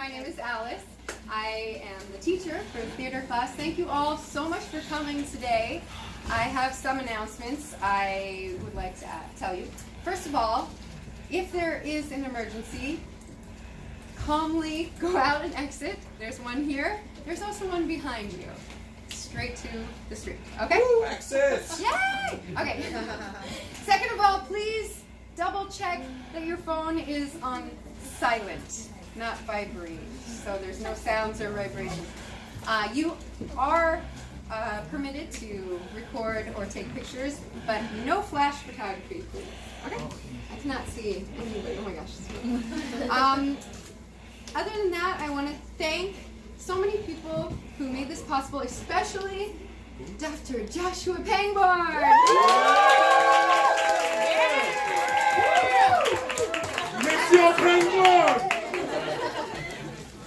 my name is Alice. I am the teacher for the theater class. Thank you all so much for coming today. I have some announcements I would like to tell you. First of all, if there is an emergency, calmly go out and exit. There's one here. There's also one behind you. Straight to the street. Okay? Woo, exit! Yay! Okay. Second of all, please double check that your phone is on silent, not vibrate, so there's no sounds or vibrations. You are permitted to record or take pictures, but no flash photography, please. Okay? I cannot see anybody. Oh my gosh. Other than that, I want to thank so many people who made this possible, especially Dr. Joshua Pangborn. Monsieur Pangborn!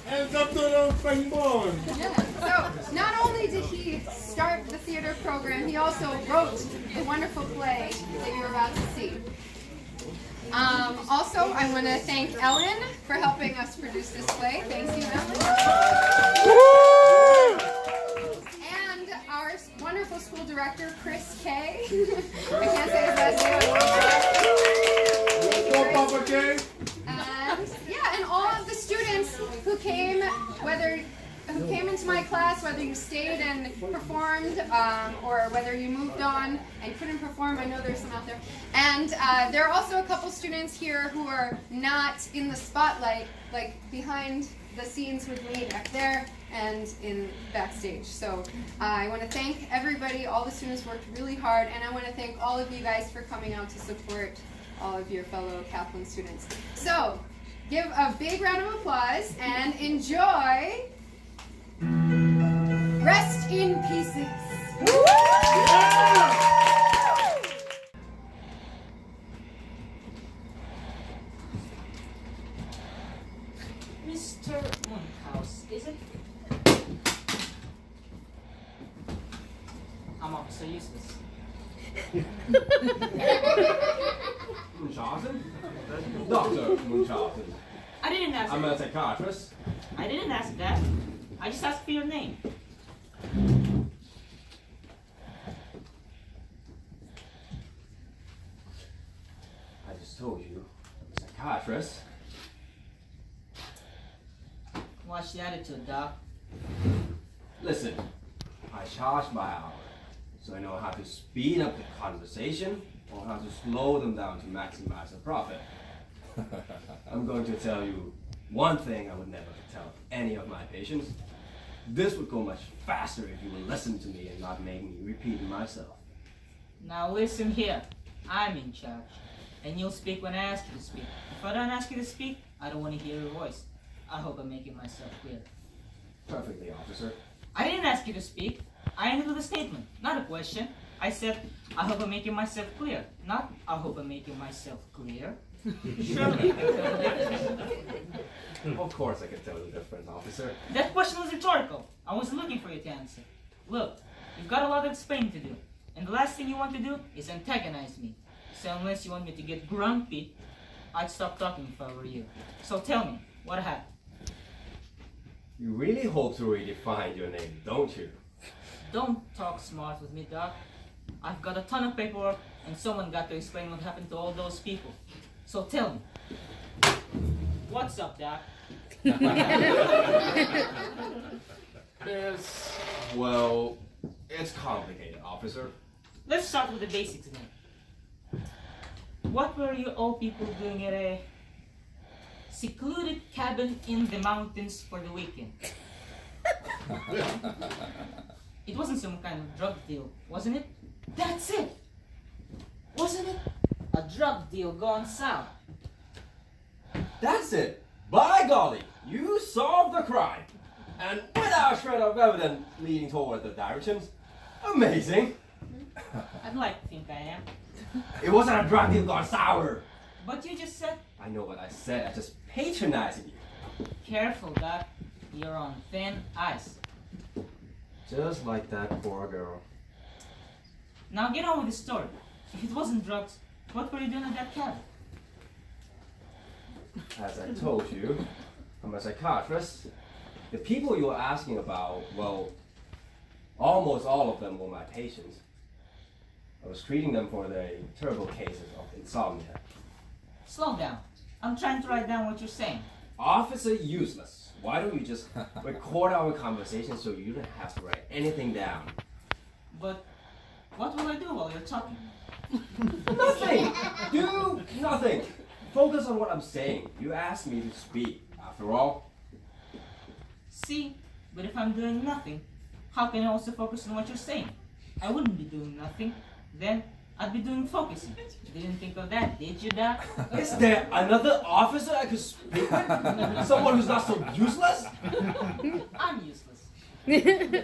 And Dr. Pangborn! So, not only did he start the theater program, he also wrote the wonderful play that you're about to see. Also, I want to thank Ellen for helping us produce this play. Thank you, Ellen. And our wonderful school director, Chris K. I can't say his last name. And all of the students who came, who came into my class, whether you stayed and performed, or whether you moved on and couldn't perform. I know there's some out there. And there are also a couple students here who are not in the spotlight, like behind the scenes with me back there and in backstage. So I want to thank everybody. All the students worked really hard, and I want to thank all of you guys for coming out to support all of your fellow Kaplan students. So give a big round of applause and enjoy Rest in Pieces. Mr. Monkhouse, is it? I'm Officer Useless. Munchausen? Dr. Munchausen. I didn't ask I'm that. a psychiatrist. I didn't ask that. I just asked for your name. I just told you, I'm a psychiatrist. Watch the attitude, Doc. Listen, I charge by hour, so I know how to speed up the conversation or how to slow them down to maximize the profit. I'm going to tell you one thing I would never tell any of my patients. This would go much faster if you would listen to me and not make me repeat myself. Now listen here. I'm in charge. And you'll speak when I ask you to speak. If I don't ask you to speak, I don't want to hear your voice. I hope I'm making myself clear. Perfectly, officer. I didn't ask you to speak. I ended with a statement, not a question. I said, I hope I'm making myself clear. Not, I hope I'm making myself clear. Surely I can tell the difference. Of course I can tell the difference, officer. That question was rhetorical. I wasn't looking for you to answer. Look, you've got a lot of explaining to do. And the last thing you want to do is antagonize me. So unless you want me to get grumpy, I'd stop talking if I were you. So tell me, what happened? You really hope to redefine your name, don't you? Don't talk smart with me, Doc. I've got a ton of paperwork, and someone got to explain what happened to all those people. So tell me, what's up, Doc? Well, it's complicated, officer. Let's start with the basics then. What were you all people doing at a secluded cabin in the mountains for the weekend? It wasn't some kind of drug deal, wasn't it? That's it! Wasn't it? A drug deal gone south. That's it! By golly, you solved the crime! And without a shred of evidence leading toward the directions. Amazing! I'd like to think I am. It wasn't a drug deal gone sour! But you just said, I know what I said, I'm just patronizing you. careful, Doc. You're on thin ice. Just like that poor girl. Now get on with the story. If it wasn't drugs, what were you doing at that cabin? As I told you, I'm a psychiatrist. The people you're asking about, well, almost all of them were my patients. I was treating them for their terrible cases of insomnia. Slow down. I'm trying to write down what you're saying. Officer Useless, why don't you just record our conversation so you don't have to write anything down? But what will I do while you're talking? Nothing! Do nothing! Focus on what I'm saying. You asked me to speak, after all. See, but if I'm doing nothing, how can I also focus on what you're saying? I wouldn't be doing nothing. Then I'd be doing focusing. Didn't think of that, did you, Doc? Is there another officer I could speak with? Someone who's not so useless? I'm useless.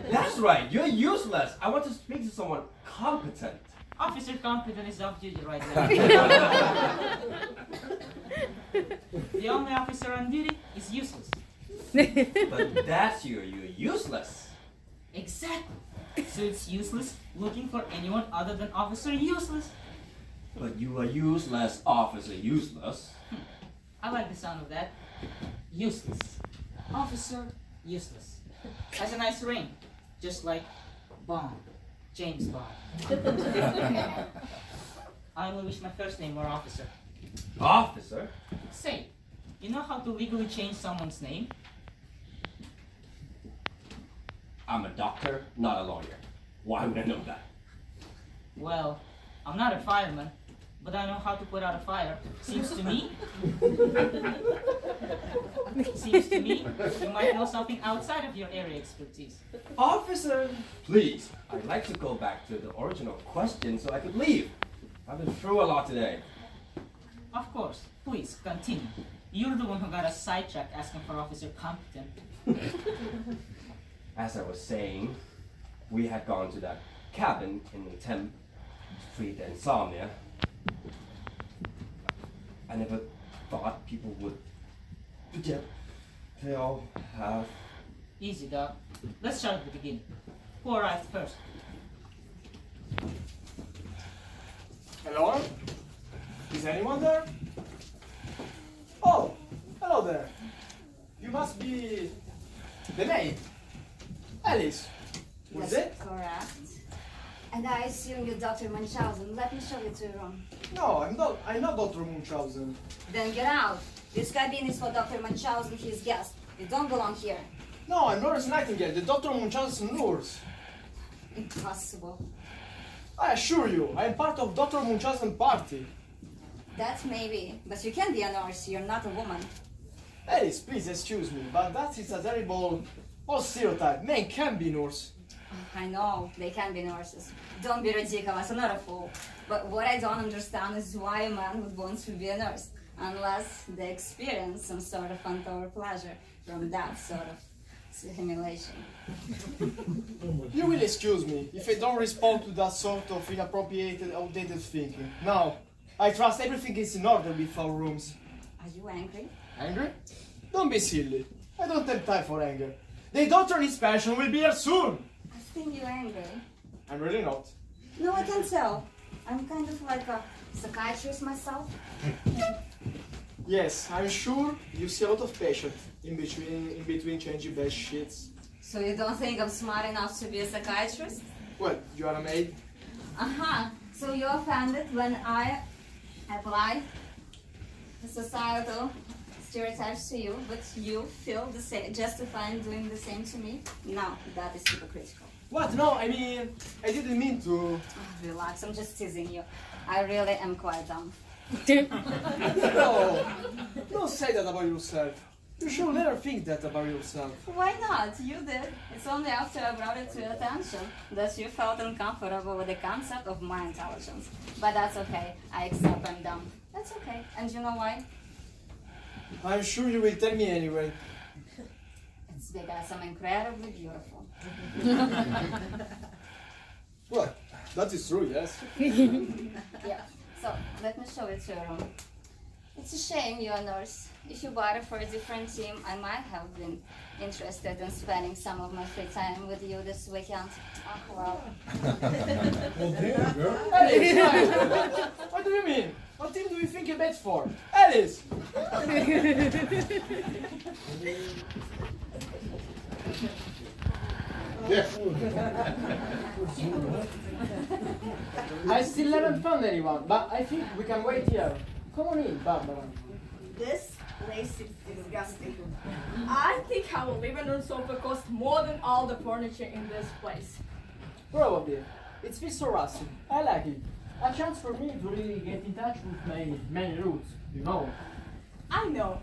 That's right, you're useless. I want to speak to someone competent. Officer Competent is off duty right now. The only officer on duty is useless. But that's you're useless. Exactly. So it's useless looking for anyone other than Officer Useless. But you are useless, Officer Useless. I like the sound of that. Useless. Officer Useless. Has a nice ring. Just like Bond. James Bond. I only wish my first name were Officer. Officer? Say, you know how to legally change someone's name? I'm a doctor, not a lawyer. Why would I know that? Well, I'm not a fireman, but I know how to put out a fire. Seems to me you might know something outside of your area expertise. Officer, please. I'd like to go back to the original question so I could leave. I've been through a lot today. Of course, please continue. You're the one who got us sidetracked asking for Officer Competent. As I was saying, we had gone to that cabin in the attempt to treat the insomnia. I never thought people would get till have. Easy, Doc. Let's start at the beginning. Who arrived first? Hello? Is anyone there? Oh, hello there. You must be the maid. Alice. Was That's it? correct. And I assume you're Dr. Munchausen. Let me show you to your room. No, I'm not Dr. Munchausen. Then get out. This cabin is for Dr. Munchausen, his guest. You don't belong here. No, I'm Nurse Nightingale, the Dr. Munchausen nurse. Impossible. I assure you, I'm part of Dr. Munchausen party. That may be, but you can be a nurse. You're not a woman. Alice, please excuse me, but that is a terrible false stereotype. Men can be nurse. I know, they can be nurses. Don't be ridiculous, I'm not a fool. But what I don't understand is why a man would want to be a nurse, unless they experience some sort of untoward pleasure from that sort of simulation. You will excuse me if I don't respond to that sort of inappropriate, outdated thinking. Now, I trust everything is in order with our rooms. Are you angry? Angry? Don't be silly. I don't have time for anger. The doctor inspection will be here soon. I think you're angry. I'm really not. No, I can tell. I'm kind of like a psychiatrist myself. Yes, I'm sure you see a lot of patients in between changing bed sheets. So you don't think I'm smart enough to be a psychiatrist? Well, you are a maid. Uh-huh. So you're offended when I apply the societal stereotypes to you, but you feel the same, justified doing the same to me? No, that is hypocritical. What? No, I mean, I didn't mean to. Oh, relax, I'm just teasing you. I really am quite dumb. No, don't say that about yourself. You should never think that about yourself. Why not? You did. It's only after I brought it to your attention that you felt uncomfortable with the concept of my intelligence. But that's okay. I accept I'm dumb. That's okay. And you know why? I'm sure you will tell me anyway. It's because I'm incredibly beautiful. Well, that is true, yes. Yeah. So, let me show you to your room. It's a shame you're a nurse. If you bought it for a different team, I might have been interested in spending some of my free time with you this weekend. Oh, well. Hey, what do you mean? What team do you think you bet for? Alice! I still haven't found anyone, but I think we can wait here. Come on in, Barbara. This place is disgusting. I think our living room sofa costs more than all the furniture in this place. Probably. It's fits so rusty. I like it. A chance for me to really get in touch with my many roots, you know. I know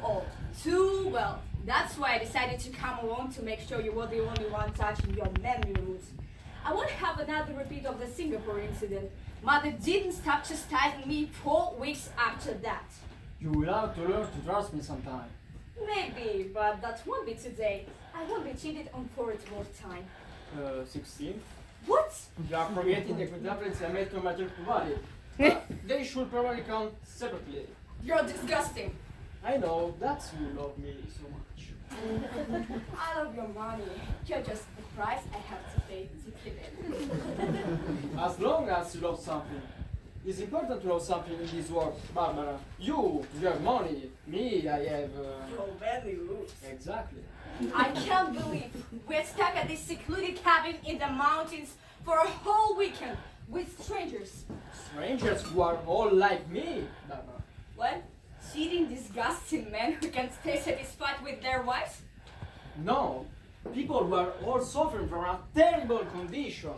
all too well. That's why I decided to come along to make sure you were the only one touching your memory roots. I won't have another repeat of the Singapore incident. Mother didn't stop chastising me 4 weeks after that. You will have to learn to trust me sometime. Maybe, but that won't be today. I won't be cheated on for a more time. 16? What? You are forgetting the quadruplets I made to my valley. They should probably count separately. You're disgusting. I know, that's you love me so much. I love your money. You're just the price I have to pay to keep it. As long as you love something. It's important to love something in this world, Barbara. You have money. Me, I have... Your memory roots. Exactly. I can't believe we're stuck at this secluded cabin in the mountains for a whole weekend with strangers. Strangers who are all like me, Barbara. What? Cheating, disgusting men who can stay satisfied with their wives? No, people who are all suffering from a terrible condition,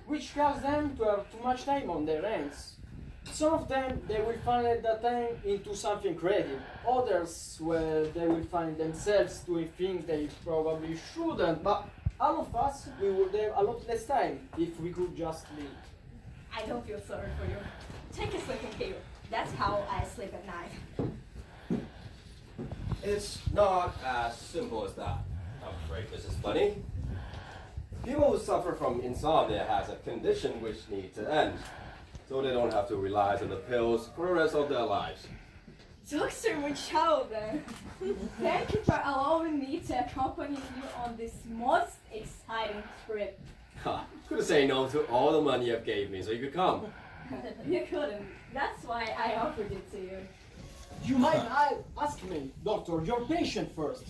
which causes them to have too much time on their hands. Some of them, they will find that time into something creative. Others, well, they will find themselves doing things they probably shouldn't. But all of us, we would have a lot less time if we could just live. I don't feel sorry for you. Take a sleeping pill. That's how I sleep at night. It's not as simple as that, I'm afraid, Mrs. Bunny. People who suffer from insomnia has a condition which needs to end, so they don't have to rely on the pills for the rest of their lives. Dr. Machado, then. Thank you for allowing me to accompany you on this most exciting trip. Couldn't say no to all the money you gave me, so you could come. You couldn't. That's why I offered it to you. You might ask me, doctor, your patient first.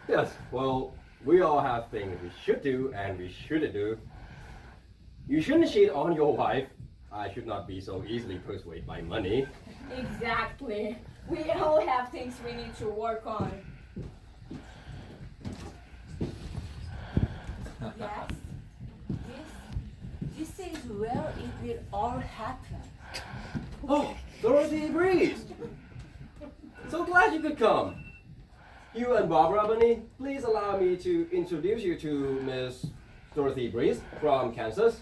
Yes, well, we all have things we should do and we shouldn't do. You shouldn't cheat on your wife. I should not be so easily persuaded by money. Exactly. We all have things we need to work on. Yes, this is where it will all happen. Oh, Dorothy Breeze! So glad you could come. You and Barbara Bunny, please allow me to introduce you to Miss Dorothy Breeze from Kansas.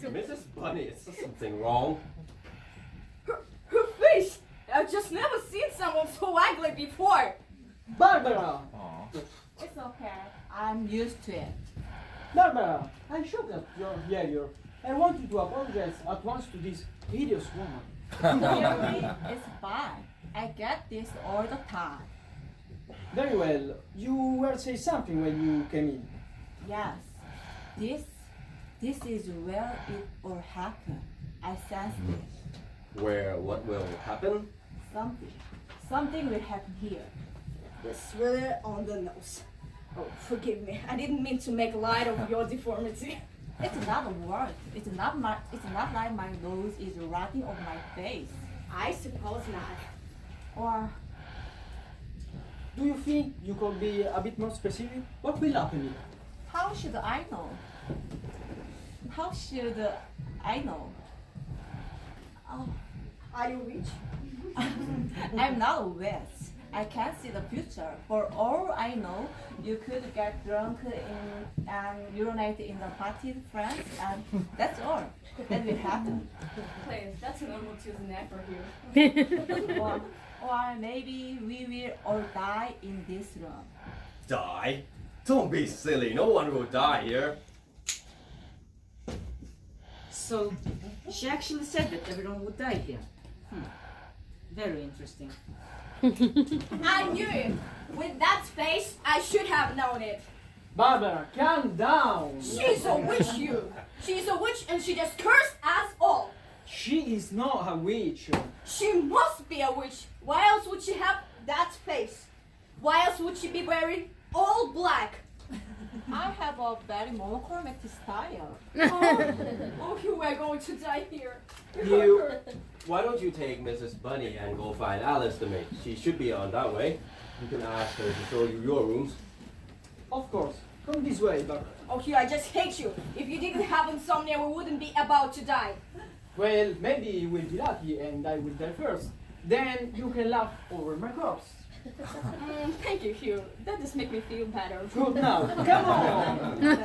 Mrs. Bunny, is there something wrong? Her face! I've just never seen someone so ugly before. Barbara! It's okay. I'm used to it. Barbara, I'm shocked at your behavior. I want you to apologize at once to this hideous woman. Really, it's fine. I get this all the time. Very well. You were saying something when you came in. Yes, this is where it all happened. I sensed it. Where what will happen? Something will happen here. It's really on the nose. Oh, forgive me. I didn't mean to make light of your deformity. It's not a word. It's not like my nose is rotting on my face. I suppose not. Or Do you think you could be a bit more specific? What will happen here? how should I know? How should I know? Oh, Are you rich? I'm not a witch. I can't see the future. For all I know, you could get drunk and urinate in the party with friends, and that's all. That will happen. Please, that's a normal Tuesday night for you. Or maybe we will all die in this room. Die? Don't be silly. No one will die here. So, she actually said that everyone would die here. Very interesting. I knew it. With that face, I should have known it. Barbara, calm down. She's a witch, you. She's a witch and she just cursed us all. She is not a witch. She must be a witch. Why else would she have that face? Why else would she be wearing all black? I have a very monochromatic style. Oh, you are going to die here. You, why don't you take Mrs. Bunny and go find Alice the maid? She should be on that way. You can ask her to show you your rooms. Of course. Come this way, Barbara. Oh, Hugh, I just hate you. If you didn't have insomnia, we wouldn't be about to die. Well, maybe you will be lucky and I will die first. Then you can laugh over my corpse. Thank you, Hugh. That does make me feel better. Good now. Come on.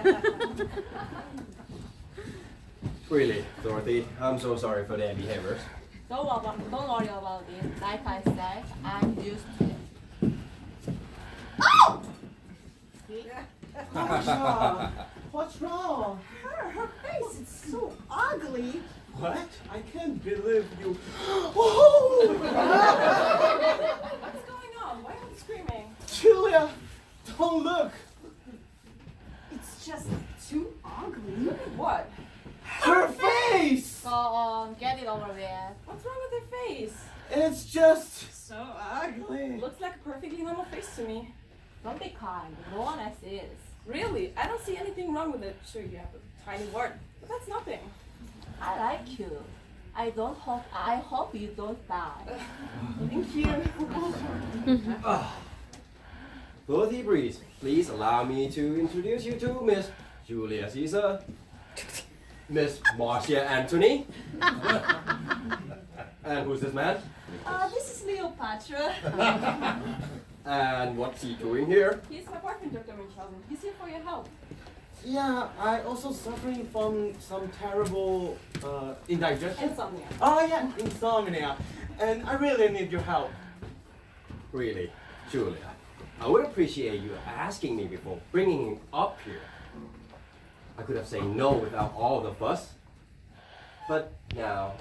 Really, Dorothy, I'm so sorry for their behaviors. Don't worry about it. Like I said, I'm used to it. Oh! What's wrong? Her face is so ugly. What? I can't believe you. What's going on? Why are you screaming? Julia, don't look. It's just too ugly. Look at what? Her face! Go on, get it over with. What's wrong with her face? It's just So ugly. Looks like a perfectly normal face to me. Don't be kind. No one else is. Really? I don't see anything wrong with it. Sure, you have a tiny wart, but that's nothing. I like you. I hope you don't die. Thank you. Dorothy Breeze, please allow me to introduce you to Miss Julia Caesar, Miss Marcia Anthony, and who's this man? This is Cleopatra. And what's he doing here? He's my boyfriend, Dr. Munchausen. He's here for your help. yeah. I also suffering from some terrible indigestion. Insomnia. Oh yeah, insomnia, and I really need your help. Really, Julia, I would appreciate you asking me before bringing him up here. I could have said no without all the fuss. But now,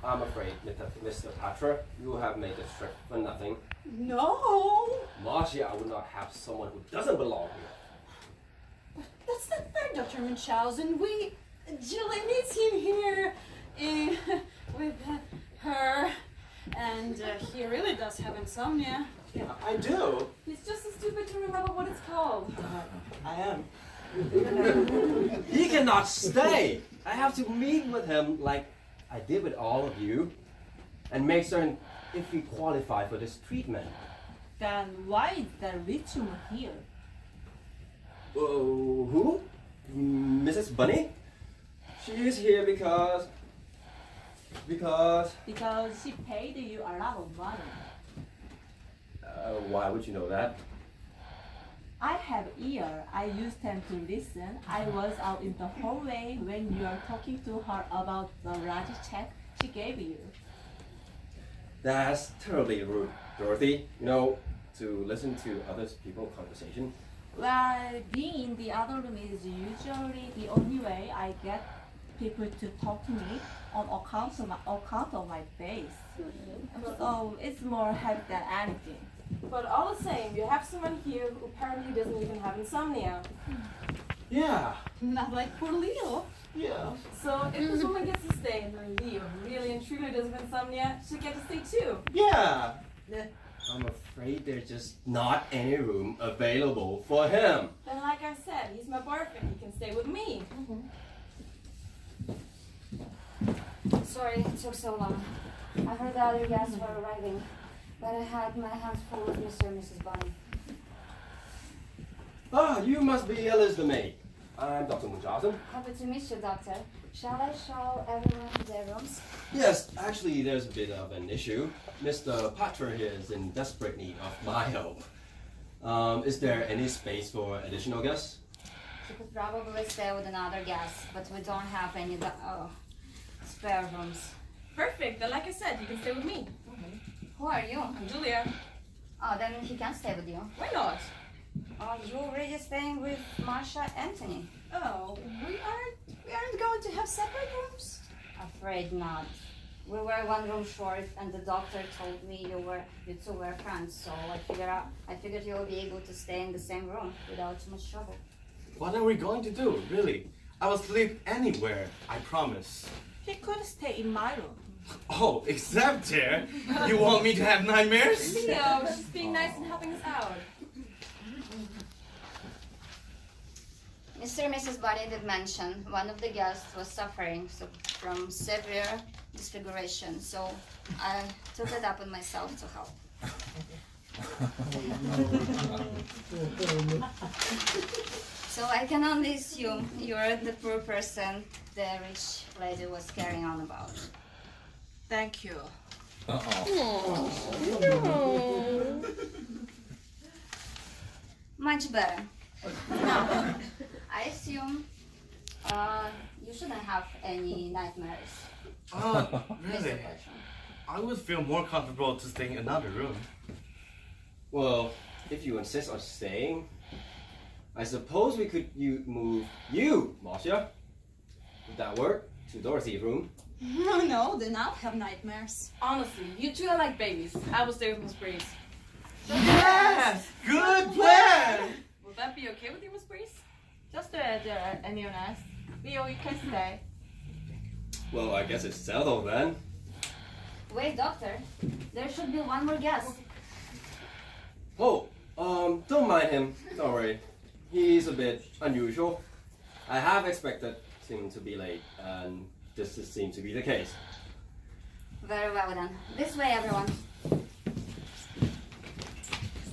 I'm afraid, Mr. Patra, you have made this trip for nothing. No! Marcia, I would not have someone who doesn't belong here. That's not fair, Dr. Munchausen. Julie needs him here with her. And he really does have insomnia. Yeah, I do. He's just so stupid to remember what it's called. I am. He cannot stay. I have to meet with him like I did with all of you and make certain if he qualify for this treatment. Then why is there ritual here? Who? Mrs. Bunny? She is here because Because she paid you a lot of money. why would you know that? I have ear. I use them to listen. I was out in the hallway when you are talking to her about the large check she gave you. That's terribly rude, Dorothy. You know, to listen to other people's conversation. Well, being in the other room is usually the only way I get people to talk to me on account of my face. So it's more help than anything. But all the same, you have someone here who apparently doesn't even have insomnia. Yeah. Not like poor Leo. Yeah. So if this woman gets to stay and then Leo really and truly doesn't have insomnia, she'll get to stay too. Yeah. I'm afraid there's just not any room available for him. Then like I said, he's my boyfriend. He can stay with me. Sorry it took so long. I heard the other guests were arriving, but I had my hands full with Mr. and Mrs. Bunny. Ah, you must be Alice the maid. I'm Dr. Munchausen. Happy to meet you, Doctor. Shall I show everyone their rooms? Yes, actually, there's a bit of an issue. Mr. Patra here is in desperate need of my help. Is there any space for additional guests? You could probably stay with another guest, but we don't have any spare rooms. Perfect. Then like I said, you can stay with me. Who are you? I'm Julia. Oh, then he can stay with you. Why not? You're already staying with Marcia Anthony. Oh, we aren't going to have separate rooms? Afraid not. We were one room short, and the doctor told me you two were friends. So I figured you'll be able to stay in the same room without too much trouble. What are we going to do, really? I will sleep anywhere, I promise. He could stay in my room. Oh, except here? You want me to have nightmares? Leo, she's being nice and helping us out. Mr. and Mrs. Bunny did mention one of the guests was suffering from severe disfiguration, so I took it upon myself to help. So I can only assume you're the poor person the rich lady was carrying on about. Thank you. Much better. Now, I assume you shouldn't have any nightmares. Oh, Mr. really? Bertram. I would feel more comfortable to stay in another room. Well, if you insist on staying, I suppose we could move you, Marcia. Would that work? To Dorothy's room. No, then I'll have nightmares. Honestly, you two are like babies. I will stay with Miss Breeze. Yes! Good plan! Will that be okay with you, Miss Breeze? Just a new nest. Leo, you can stay. Well, I guess it's settled then. Wait, doctor. There should be one more guest. Oh, don't mind him. Don't worry. He's a bit unusual. I have expected him to be late, and this seems to be the case. Very well then. This way, everyone.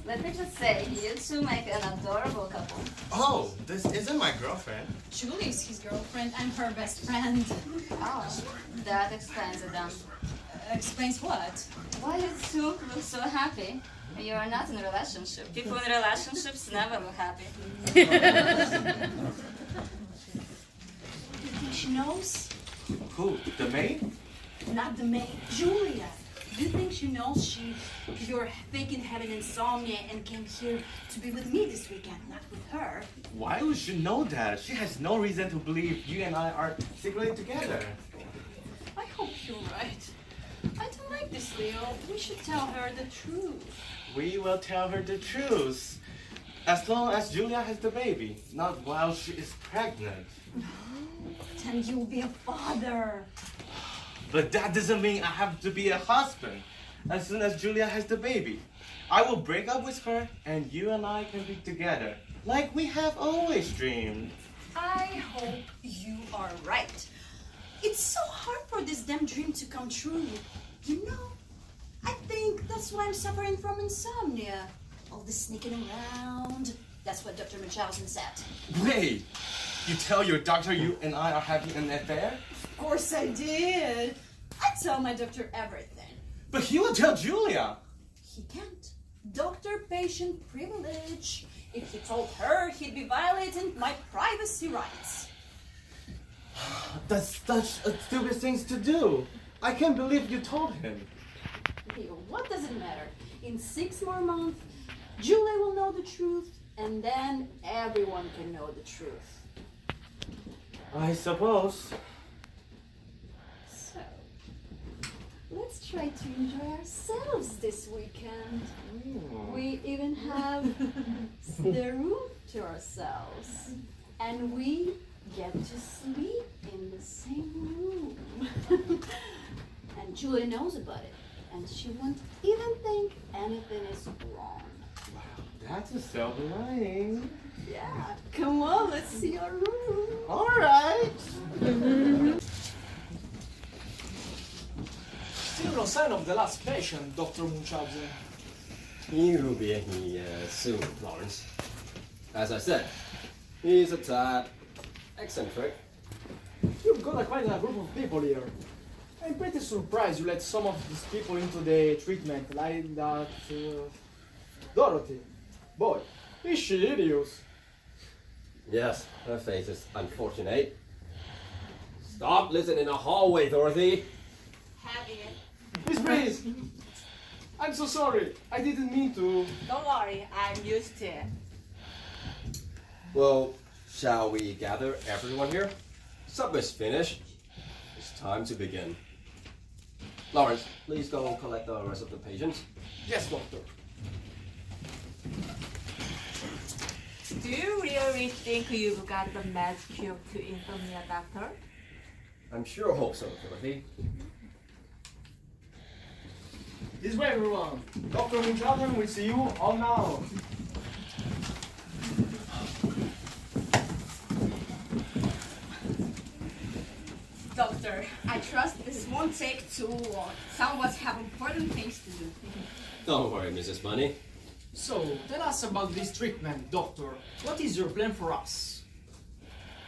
Let me just say, you two make an adorable couple. Oh, this isn't my girlfriend. Julie's his girlfriend. I'm her best friend. Oh, that explains it then. Explains what? Why you two look so happy? You are not in a relationship. People in relationships never look happy. Do you think she knows? Who? The maid? Not the maid, Julia. Do you think she knows you're faking having insomnia and came here to be with me this weekend, not with her? Why would she know that? She has no reason to believe you and I are secretly together. I hope you're right. I don't like this, Leo. We should tell her the truth. We will tell her the truth. As long as Julia has the baby, not while she is pregnant. Then you'll be a father. But that doesn't mean I have to be a husband. As soon as Julia has the baby, I will break up with her and you and I can be together, like we have always dreamed. I hope you are right. It's so hard for this damn dream to come true. You know, I think that's why I'm suffering from insomnia. All this sneaking around. That's what Dr. Munchausen said. Wait, you tell your doctor you and I are having an affair? Of course I did. I tell my doctor everything. But he will tell Julia. He can't. Doctor-patient privilege. If he told her, he'd be violating my privacy rights. That's such a stupid thing to do. I can't believe you told him. Leo, what does it matter? In 6 more months, Julie will know the truth, and then everyone can know the truth. I suppose. So, let's try to enjoy ourselves this weekend. We even have the room to ourselves. And we get to sleep in the same room. And Julie knows about it. And she won't even think anything is wrong. Wow, that's a silver lining. Yeah, come on, let's see our room. All right. Still no sign of the last patient, Dr. Munchausen. He will be here soon, Lawrence. As I said, he's a tad eccentric. You've got quite a group of people here. I'm pretty surprised you let some of these people into the treatment, like that Dorothy. Boy, is she hideous. Yes, her face is unfortunate. Stop listening in the hallway, Dorothy. Happy. Miss Breeze, I'm so sorry. I didn't mean to. Don't worry, I'm used to it. Well, shall we gather everyone here? Supper's finished. It's time to begin. Lawrence, please go collect the rest of the patients. Yes, doctor. Do you really really think you've got the magic cure to insomnia, doctor? I'm sure hope so, Timothy. This way, everyone. Dr. Munchausen will see you all now. Doctor, I trust this won't take too long. Some of us have important things to do. Don't worry, Mrs. Bunny. So, tell us about this treatment, doctor. What is your plan for us?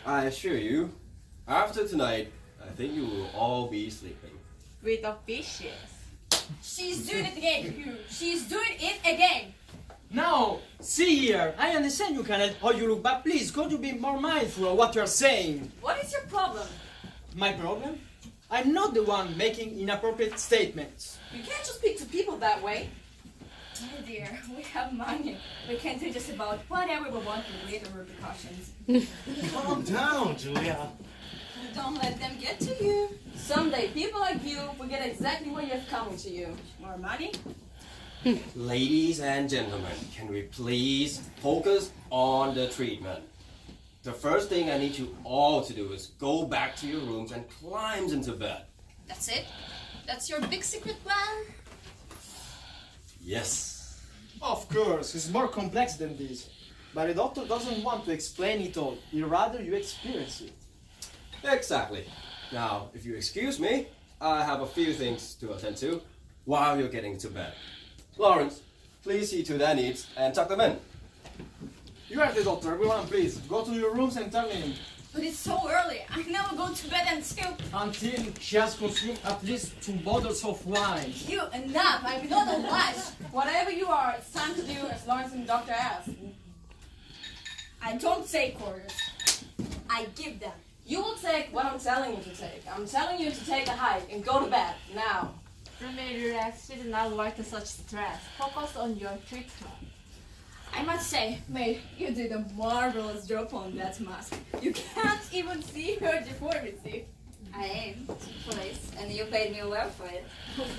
I assure you, after tonight, I think you will all be sleeping. With the fishes. She's doing it again, Hugh. She's doing it again. Now, see here. I understand you can help how you look, but please, could you be more mindful of what you're saying? What is your problem? My problem? I'm not the one making inappropriate statements. You can't just speak to people that way. Oh dear, we have money. We can do just about whatever we want with little repercussions. Calm down, Julia. Don't let them get to you. Someday, people like you will get exactly what you have coming to you. More money? Ladies and gentlemen, can we please focus on the treatment? The first thing I need you all to do is go back to your rooms and climb into bed. That's it? That's your big secret plan? Yes. Of course, it's more complex than this. But the doctor doesn't want to explain it all. He'd rather you experience it. Exactly. Now, if you excuse me, I have a few things to attend to while you're getting to bed. Lawrence, please see to their needs and tuck them in. You are the doctor. Everyone, please, go to your rooms and turn in. But it's so early. I never go to bed until... Until she has consumed at least 2 bottles of wine. You, enough. I'm not a watch. Whatever you are, it's time to do as Lawrence and the doctor ask. I don't take orders. I give them. You will take what I'm telling you to take. I'm telling you to take a hike and go to bed now. Remain relaxed, you do not work such stress. Focus on your treatment. I must say, May, you did a marvelous job on that mask. You can't even see her deformity. I aimed, please, and you paid me well for it.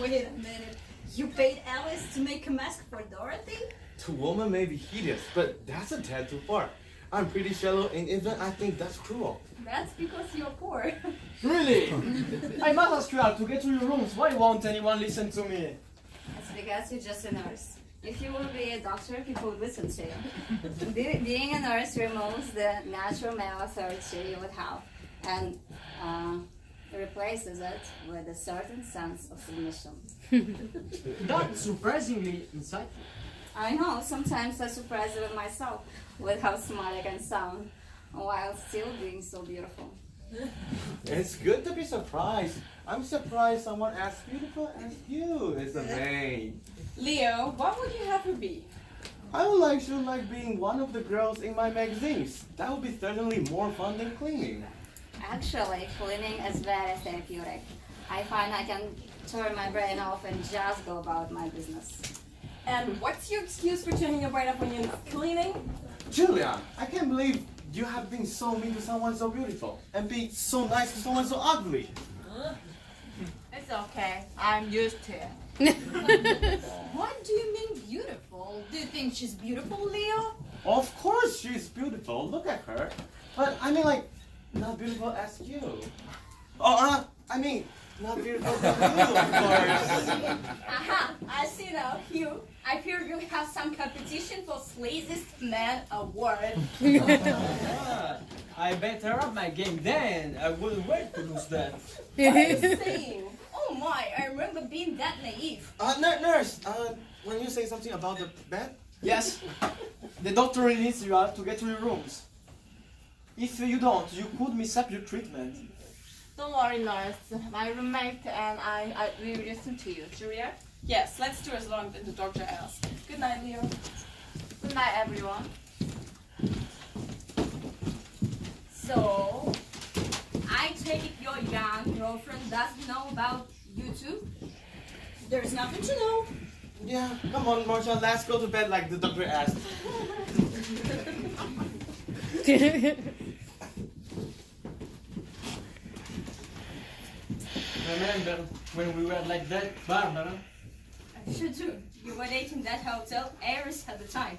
Wait a minute. You paid Alice to make a mask for Dorothy? The woman may be hideous, but that's a tad too far. I'm pretty shallow, and even I think that's cruel. That's because you're poor. Really? I must ask you out to get to your rooms. Why won't anyone listen to me? It's because you're just a nurse. If you would be a doctor, people would listen to you. Being a nurse removes the natural male authority you would have and replaces it with a certain sense of submission. That's surprisingly insightful. I know, sometimes I surprise with myself with how smart I can sound while still being so beautiful. It's good to be surprised. I'm surprised someone as beautiful as you is a maid. Leo, what would you have her be? I would like to like being one of the girls in my magazines. That would be certainly more fun than cleaning. Actually, cleaning is very therapeutic. I find I can turn my brain off and just go about my business. And what's your excuse for turning your brain off when you're cleaning? Julia, I can't believe you have been so mean to someone so beautiful and being so nice to someone so ugly. It's okay. I'm used to it. What do you mean beautiful? Do you think she's beautiful, Leo? Of course she's beautiful. Look at her. But I mean like, not beautiful as you. Oh, I mean, not beautiful as you, of course. Aha, I see now, Hugh. I fear you have some competition for Sleaziest Man Award. I better up my game then. I wouldn't wait to lose that. What are you saying? Oh my, I remember being that naive. Nurse, when you say something about the bed? Yes, the doctor really needs you out to get to your rooms. If you don't, you could miss up your treatment. Don't worry, nurse. My roommate and I will listen to you. Julia? Yes, let's do as long as the doctor asks. Good night, Leo. Good night, everyone. So, I take it your young girlfriend doesn't know about you two? There's nothing to know. Yeah, come on, Marcia, let's go to bed like the doctor asked. Remember when we were like that, Barbara? I sure do. You were dating that hotel heiress at the time.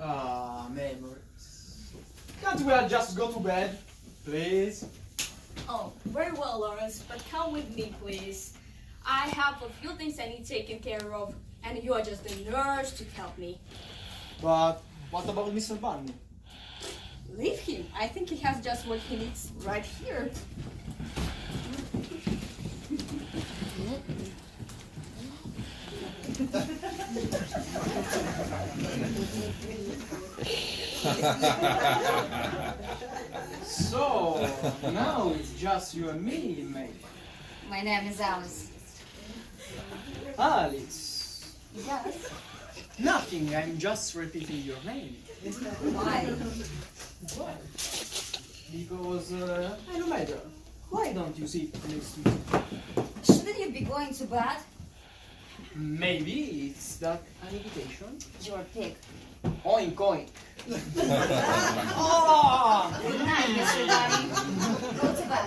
Ah, memories. Can't we all just go to bed? Please? Oh, very well, Lawrence, but come with me, please. I have a few things I need taken care of, and you are just a nurse to help me. But what about Mr. Bunny? Leave him. I think he has just what he needs right here. So, now it's just you and me, mate. My name is Alice. Alice. Yes. Nothing, I'm just repeating your name. Why? Because, I don't matter. Why don't you sit next to me? Shouldn't you be going to bed? Maybe it's that an invitation? You're a pig. Oink oink. Oh! Good night, Mr. Bunny. Go to bed.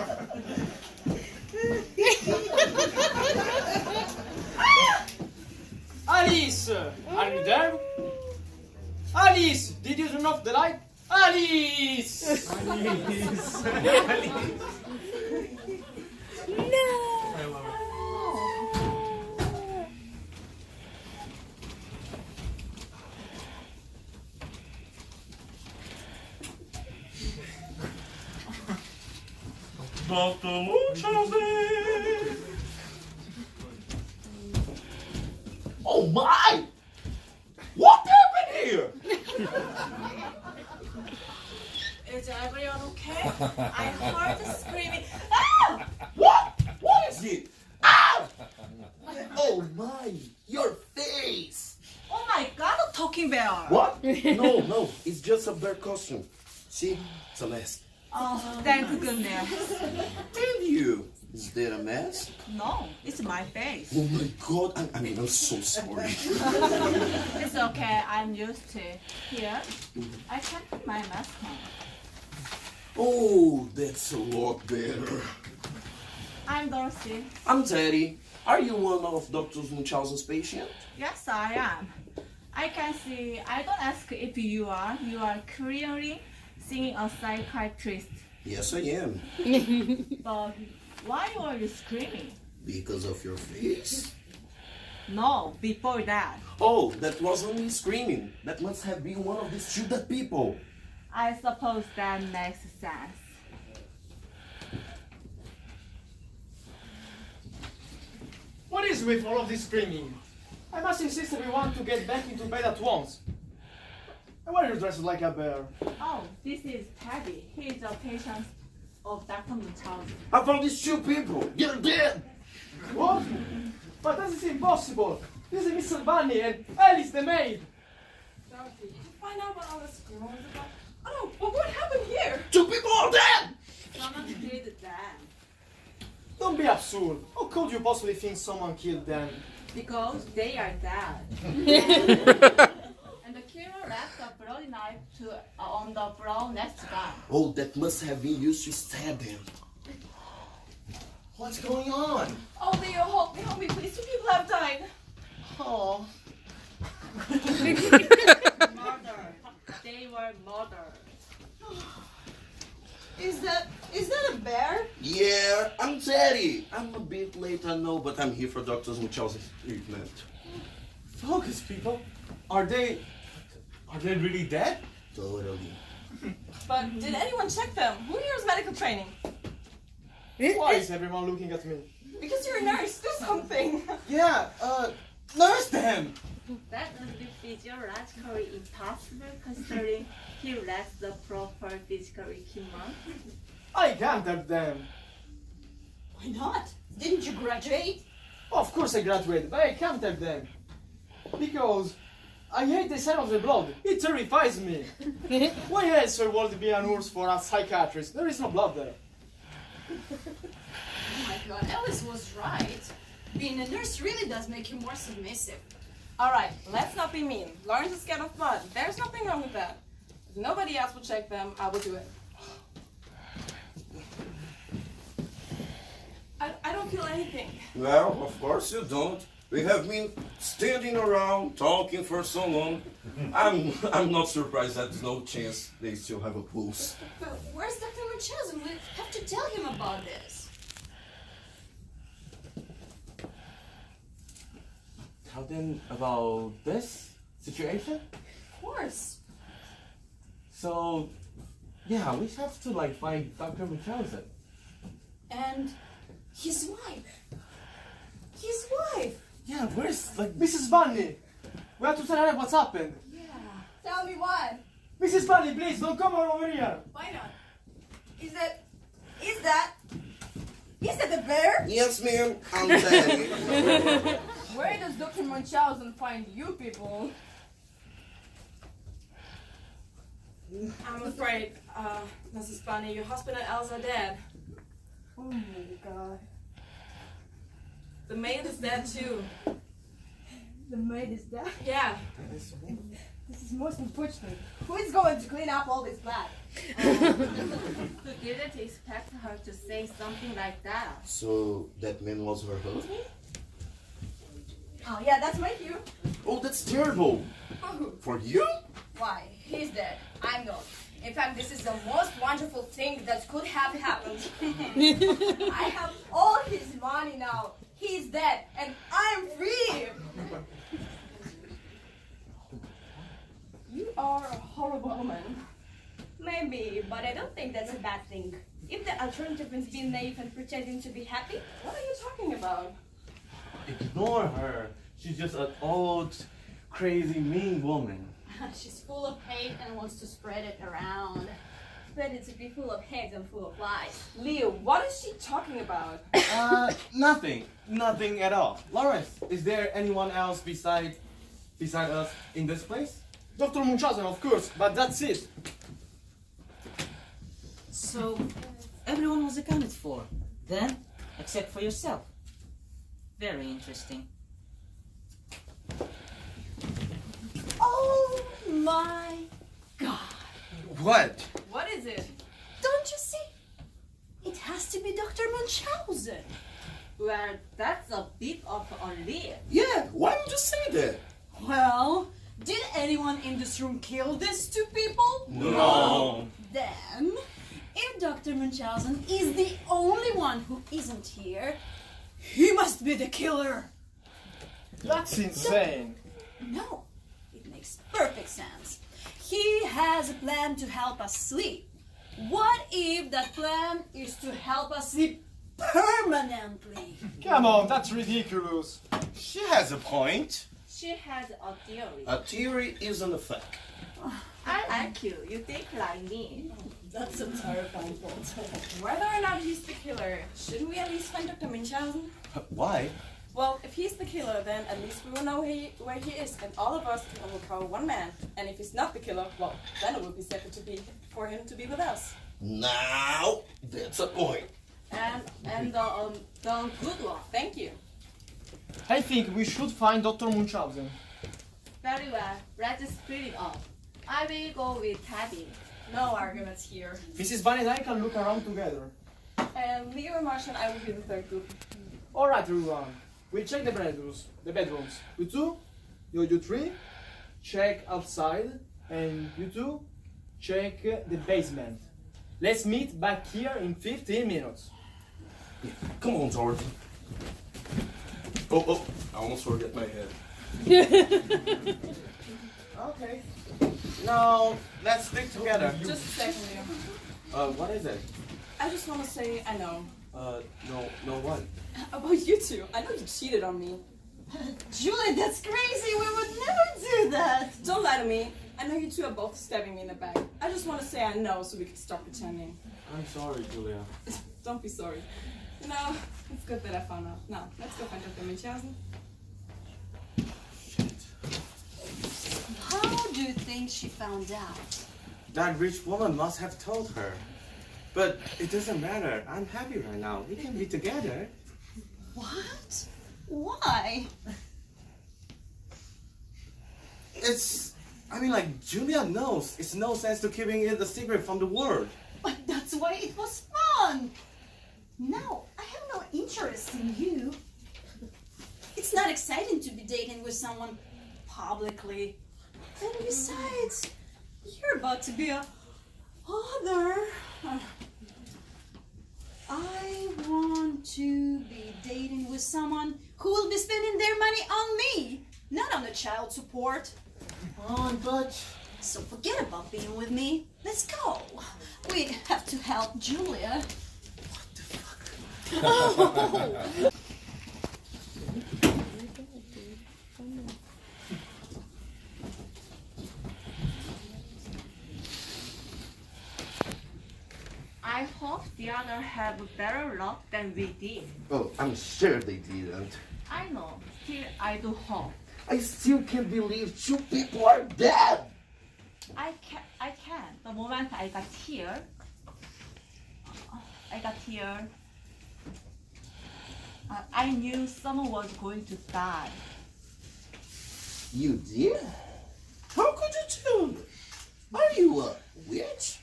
Alice! Are you there? Alice! Did you turn off the light? Alice! Alice. Dr. Munchausen! Oh my! What happened here? Is everyone okay? I heard the screaming. Ah! What? What is it? Ah! Oh my! Your face! Oh my god, a talking bear! What? No, it's just a bear costume. See? It's a mask. Oh, thank goodness. And you? Is there a mask? No, it's my face. Oh my god, I'm so sorry. It's okay, I'm used to it. Here, I can put my mask on. Oh, that's a lot better. I'm Dorothy. I'm Teddy. Are you one of Dr. Munchausen's patients? Yes, I am. I can see, I don't ask if you are clearly seeing a psychiatrist. Yes, I am. But why are you screaming? Because of your face? No, before that. Oh, that wasn't me screaming. That must have been one of these stupid people. I suppose that makes sense. What is with all of this screaming? I must insist everyone to get back into bed at once. And why are you dressed like a bear? Oh, this is Teddy. He is a patient of Dr. Munchausen. I found these two people. They're dead. What? But that is impossible. This is Mr. Bunny and Alice the maid. Dorothy, did you find out what all this screaming was about? Oh, well, what happened here? Two people are dead. Someone did that Don't be absurd. How could you possibly think someone killed them? because they are dead. And the killer left a bloody knife on the brown nest gun. Oh, that must have been used to stab them. What's going on? Oh, Leo, help me, please. Two people have died. Oh. Murder. They were murdered. Is that a bear? Yeah, I'm Teddy. I'm a bit late, I know, but I'm here for Dr. Munchausen's treatment. Focus, people. Are they really dead? Totally. But did anyone check them? Who here is medical training? Why is everyone looking at me? Because you're a nurse. Do something. Yeah, nurse them! That would be physiologically impossible considering he lacks the proper physical equipment. I can't help them. Why not? Didn't you graduate? Of course I graduated, but I can't help them. Because I hate the smell of the blood. It terrifies me. Why else would be a nurse for a psychiatrist? There is no blood there. Oh my god, Alice was right. Being a nurse really does make you more submissive. All right, let's not be mean. Lawrence is scared of blood. There's nothing wrong with that. If nobody else will check them, I will do it. I don't feel anything. Well, of course you don't. We have been standing around talking for so long. I'm not surprised that there's no chance they still have a pulse. But where's Dr. Munchausen? We have to tell him about this. Tell them about this situation? Of course. So, yeah, we have to like find Dr. Munchausen. And his wife. His wife. Yeah, where's like Mrs. Bunny, we have to tell her what's happened. Yeah. Tell me what? Mrs. Bunny, please don't come over here. Why not? Is that a bear? Yes, ma'am, I'm telling you. Where does Dr. Munchausen find you people? I'm afraid, Mrs. Bunny, your husband and Elsa are dead. Oh my god. The maid is dead too. The maid is dead. Yeah. This is most unfortunate. Who is going to clean up all this blood? You didn't expect her to say something like that. So, that man was her husband? Oh yeah, that's my cue. Oh, that's terrible. Oh, For you? why? He's dead. I'm not. In fact, this is the most wonderful thing that could have happened. I have all his money now. He's dead, and I'm free. You are a horrible woman. Maybe, but I don't think that's a bad thing. If the alternative is being naive and pretending to be happy, What are you talking about? ignore her. She's just an old, crazy, mean woman. she's full of hate and wants to spread it around. Better to be full of hate than full of lies. Leo, what is she talking about? Nothing. Nothing at all. Lawrence, is there anyone else beside us in this place? Dr. Munchausen, of course, but that's it. So, everyone was accounted for. Then, except for yourself. Very interesting. Oh my god. What? What is it? Don't you see? It has to be Dr. Munchausen. Well, that's a bit of a leap. Yeah, why would you say that? Well, did anyone in this room kill these two people? No. Then, if Dr. Munchausen is the only one who isn't here, he must be the killer. That's insane. No, it makes perfect sense. He has a plan to help us sleep. What if that plan is to help us sleep permanently? Come on, that's ridiculous. She has a point. She has a theory. A theory isn't a fact. I like you. You think like me. That's a terrifying thought. Whether or not he's the killer, shouldn't we at least find Dr. Munchausen? Why? Well, if he's the killer, then at least we will know where he is, and all of us can overpower one man. And if he's not the killer, well, then it would be safer for him to be with us. Now, that's a point. And the good one. Thank you. I think we should find Dr. Munchausen. Very well. Let's split it up. I will go with Tabby. No arguments here. Mrs. Bunny and I can look around together. And Leo and Martian, I will be the third group. Alright, everyone. We'll check the bedrooms. You two, you three, check outside, and you two, check the basement. Let's meet back here in 15 minutes. Come on, George. Oh, I almost forget my head. Okay. No, let's stick together. Just a second, Leo. What is it? I just want to say I know. No what? About you two. I know you cheated on me. Julie, that's crazy. We would never do that. Don't lie to me. I know you two are both stabbing me in the back. I just want to say I know so we can stop pretending. I'm sorry, Julia. Don't be sorry. You know, it's good that I found out. Now, let's go find Dr. Munchausen. How do you think she found out? That rich woman must have told her. But it doesn't matter. I'm happy right now. We can be together. What? Why? Julia knows it's no sense to keeping it a secret from the world. But that's why it was fun. Now, I have no interest in you. It's It's not exciting to be dating with someone publicly. And besides, you're about to be a father. I want to be dating with someone who will be spending their money on me, not on the child support. But So forget about being with me. Let's go. We have to help Julia. I hope the other have better luck than we did. Oh, I'm sure they didn't. I know. Still, I do hope. I still can't believe 2 people are dead. I can. The moment I got here, I knew someone was going to die. You did? How could you tell me? Are you a witch?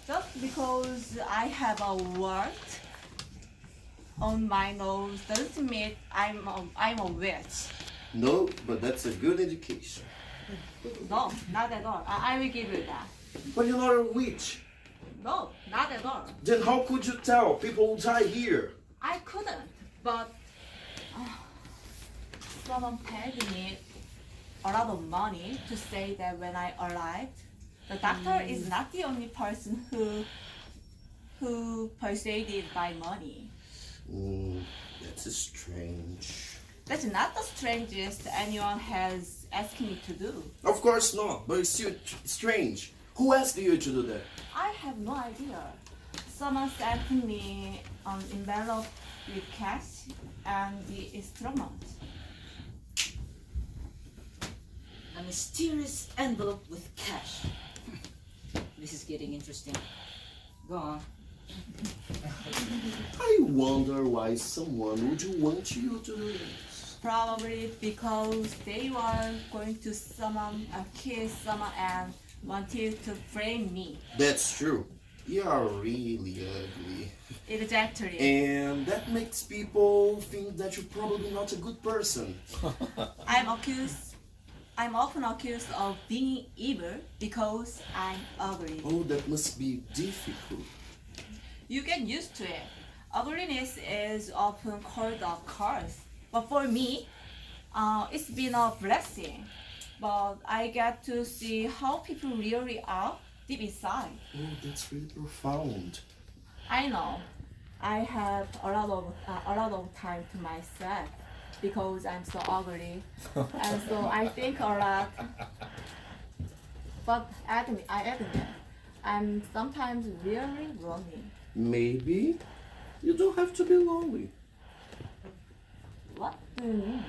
Just because I have a wart on my nose doesn't mean I'm a witch. No, but that's a good indication. No, not at all. I will give you that. But you're not a witch. No, not at all. Then how could you tell? People will die here. I couldn't, but someone paid me a lot of money to say that when I arrived, the doctor is not the only person who persuaded by money. That's strange. That's not the strangest anyone has asked me to do. Of course not, but it's still strange. Who asked you to do that? I have no idea. Someone sent me an envelope with cash and the instrument. A mysterious envelope with cash. This is getting interesting. Go on. I wonder why someone would want you to do this. Probably because they were going to kill someone and wanted to frame me. That's true. You are really ugly. Exactly. And that makes people think that you're probably not a good person. I'm often accused of being evil because I'm ugly. Oh, that must be difficult. You get used to it. Ugliness is often called a curse. But for me, it's been a blessing. But I get to see how people really are deep inside. Oh, that's really profound. I know. I have a lot of time to myself because I'm so ugly, and so I think a lot. But I admit, I'm sometimes really lonely. Maybe you don't have to be lonely. What do you mean?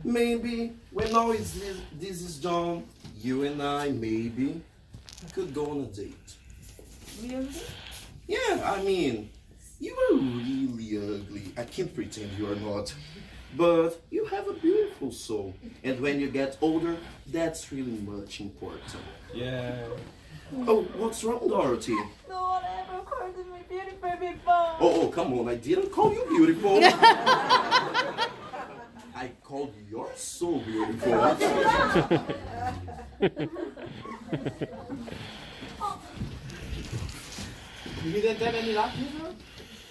Maybe when all this is done, you and I maybe could go on a date. Really? Yeah, I mean, you are really ugly. I can't pretend you are not. But you have a beautiful soul. And when you get older, that's really much important. Yeah. Oh, what's wrong, Dorothy? No one ever called me beautiful before. Oh, come on, I didn't call you beautiful. I called you're so beautiful. You didn't have any luck, Nora?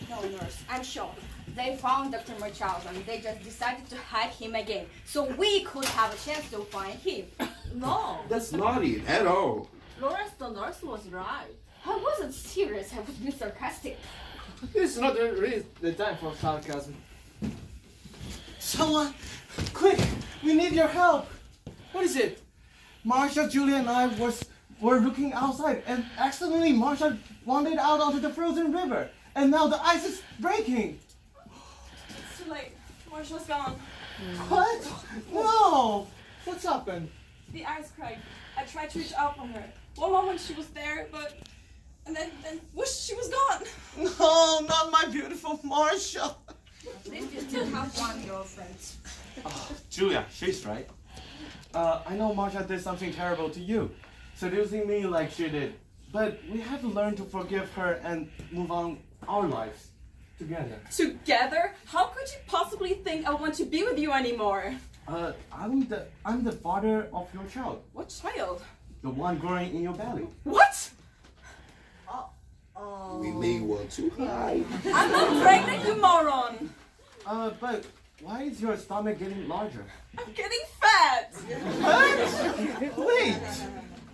No, nurse, I'm shocked. They found Dr. Marchals and they just decided to hide him again, so we could have a chance to find him. No, That's not it at all. Lawrence the nurse was right. I wasn't serious, I was being sarcastic. It's not really the time for sarcasm. someone, quick! We need your help. What is it? Marsha, Julia, and I were looking outside, and accidentally Marsha wandered out onto the frozen river, and now the ice is breaking. It's too late. Marshall's gone. What? No! What's happened? The ice cracked. I tried to reach out from her. One moment she was there, and then whoosh, she was gone. No, not my beautiful Marsha. At least you still have one girlfriend. Julia, she's right. I know Marsha did something terrible to you, seducing me like she did. But we have to learn to forgive her and move on our lives. together. Together? How could you possibly think I want to be with you anymore? I'm the father of your child, What child? the one growing in your belly. What? We may want to hide. I'm not pregnant, you moron! But why is your stomach getting larger? I'm getting fat! Wait!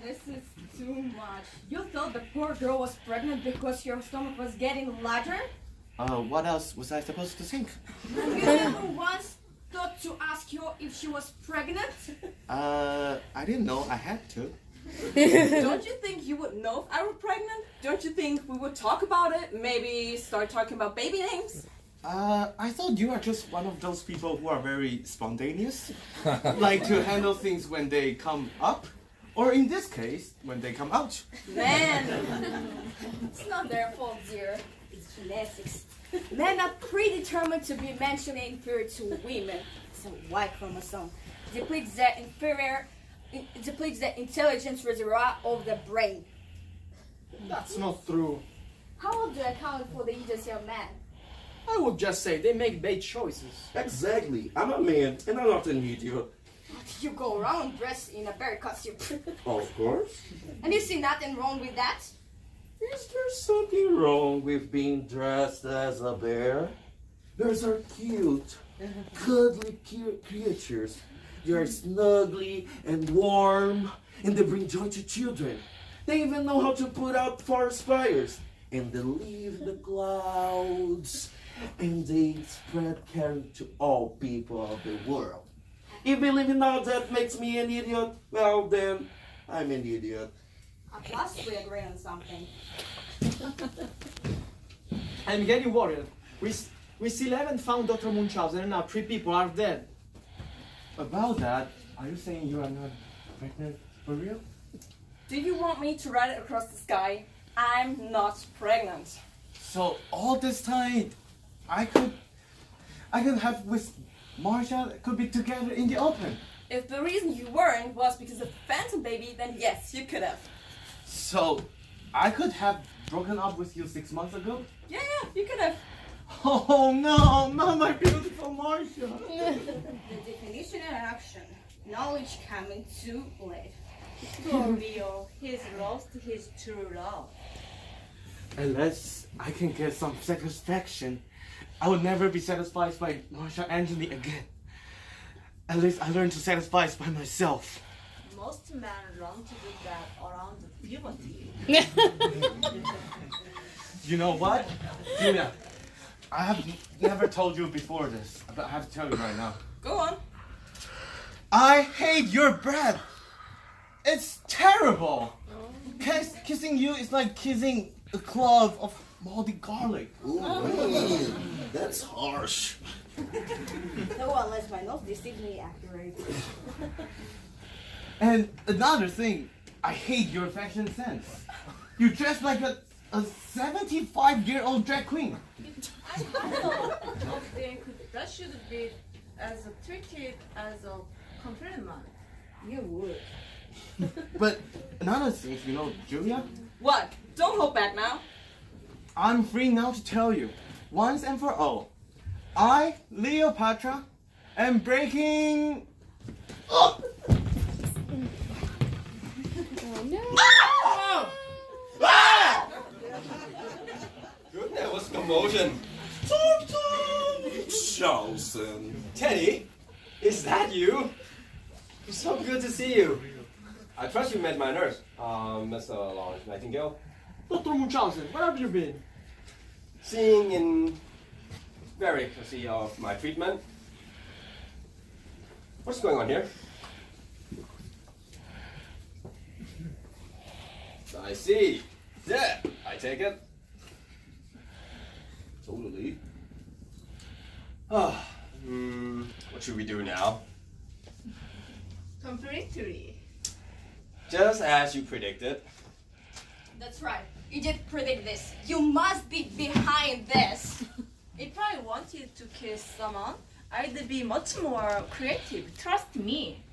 This is too much. You thought the poor girl was pregnant because your stomach was getting larger? What else was I supposed to think? Have you ever once thought to ask her if she was pregnant? I didn't know I had to. Don't you think you would know if I were pregnant? Don't you think we would talk about it? Maybe start talking about baby names? I thought you are just one of those people who are very spontaneous. Like to handle things when they come up. Or in this case, when they come out. Man! It's not their fault, dear. It's genetics. Men are predetermined to be mentally inferior to women. It's a Y chromosome. It depletes the intelligence reservoir of the brain. That's not true. How would you account for the idiocy of man? I would just say they make bad choices. Exactly. I'm a man, and I'm not an idiot. You go around dressed in a bear costume. Of course. And you see nothing wrong with that? Is there something wrong with being dressed as a bear? Bears are cute, cuddly creatures. They are snuggly and warm, and they bring joy to children. They even know how to put out forest fires, and they live in the clouds, and they spread care to all people of the world. If believing all that makes me an idiot, well then, I'm an idiot. At last we agree on something. I'm getting worried. We still haven't found Dr. Munchausen, and now 3 people are dead. About that, are you saying you are not pregnant for real? Do you want me to ride it across the sky? I'm not pregnant. So all this time, I could have with Marsha could be together in the open. If the reason you weren't was because of Phantom Baby, then yes, you could have. So I could have broken up with you 6 months ago? Yeah, you could have. Oh no, not my beautiful Marsha. The definition and action. Knowledge coming too late. For real, he's lost his true love. Unless I can get some satisfaction, I will never be satisfied by Marsha Anthony again. At least I learned to satisfy by myself. Most men learn to do that around puberty. You know what? Julia, I have never told you before this, but I have to tell you right now. Go on. I hate your breath. It's terrible. Kissing you is like kissing a clove of moldy garlic. Ooh, man, that's harsh. No, unless my nose distinctly accurate. And another thing, I hate your fashion sense. You dress like a 75-year-old drag queen. I don't think that should be as treated as a compliment. You would. But another thing, you know, Julia, What? Don't hold back now. I'm free now to tell you, once and for all, I, Cleopatra, am breaking... Oh! Oh no. Good, there was commotion. Munchausen. Teddy, is that you? It's so good to see you. I trust you met my nurse, Mr. Lawrence Nightingale. Dr. Munchausen, where have you been? Seeing in very courtesy of my treatment. What's going on here? I see. Yeah, I take it. Totally. What should we do now? Completely. Just as you predicted. That's right. You did predict this. You must be behind this. If I wanted to kiss someone, I'd be much more creative. Trust me.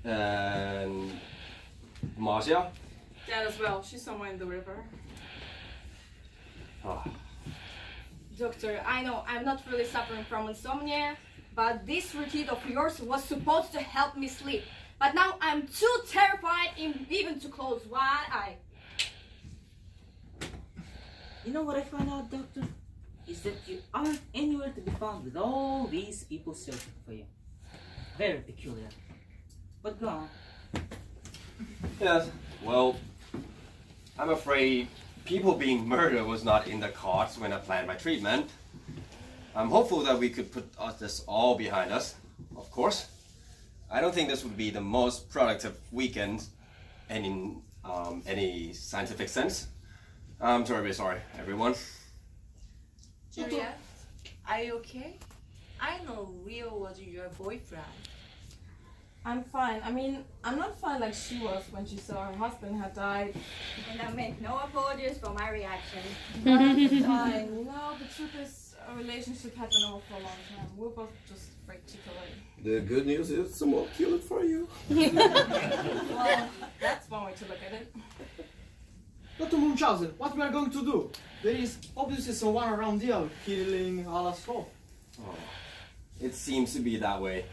And Marcia? That as well. She's somewhere in the river. Oh, Doctor, I know I'm not really suffering from insomnia, but this routine of yours was supposed to help me sleep. But now I'm too terrified even to close one eye. You know what I find out, Doctor? Is that you aren't anywhere to be found with all these people searching for you. Very peculiar. But go on. Yes, well, I'm afraid people being murdered was not in the cards when I planned my treatment. I'm hopeful that we could put this all behind us, of course. I don't think this would be the most productive weekend in any scientific sense. I'm terribly sorry, everyone. Julia, are you okay? I know Rio was your boyfriend. I'm fine. I mean, I'm not fine like she was when she saw her husband had died. And I make no apologies for my reaction. I'm fine. You know, the truth is, our relationship had been over for a long time. We're both just afraid to kill it. The good news is someone killed it for you. Well, that's one way to look at it. Dr. Munchausen, what we are going to do? There is obviously someone around here killing Alasco. Oh, it seems to be that way.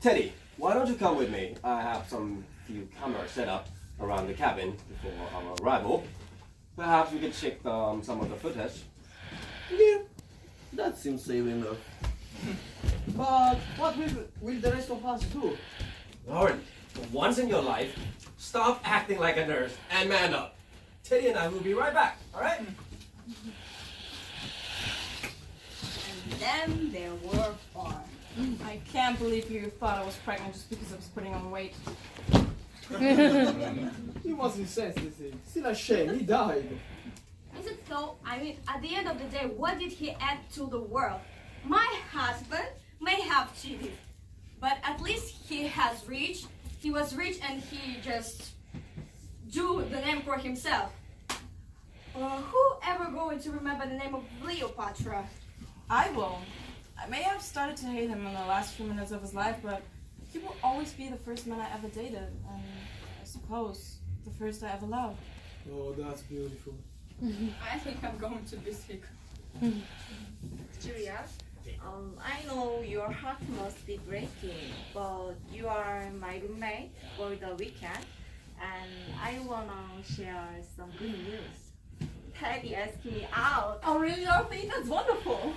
Teddy, why don't you come with me? I have some few cameras set up around the cabin before our arrival. Perhaps we could check some of the footage. Yeah, that seems safe enough. But what will the rest of us do? Lauren, for once in your life, stop acting like a nurse and man up. Teddy and I will be right back, all right? And then there were four. I can't believe you thought I was pregnant just because I was putting on weight. He was insensitive. Still a shame, he died. Is it so? I mean, at the end of the day, what did he add to the world? My husband may have cheated, but at least he was rich and he just drew the name for himself. Who ever going to remember the name of Cleopatra? I will. I may have started to hate him in the last few minutes of his life, but he will always be the first man I ever dated, and I suppose the first I ever loved. Oh, that's beautiful. I think I'm going to be sick. Julia, I know your heart must be breaking, but you are my roommate for the weekend, and I wanna share some good news. Teddy asked me out. Oh, really, Dorothy? That's wonderful.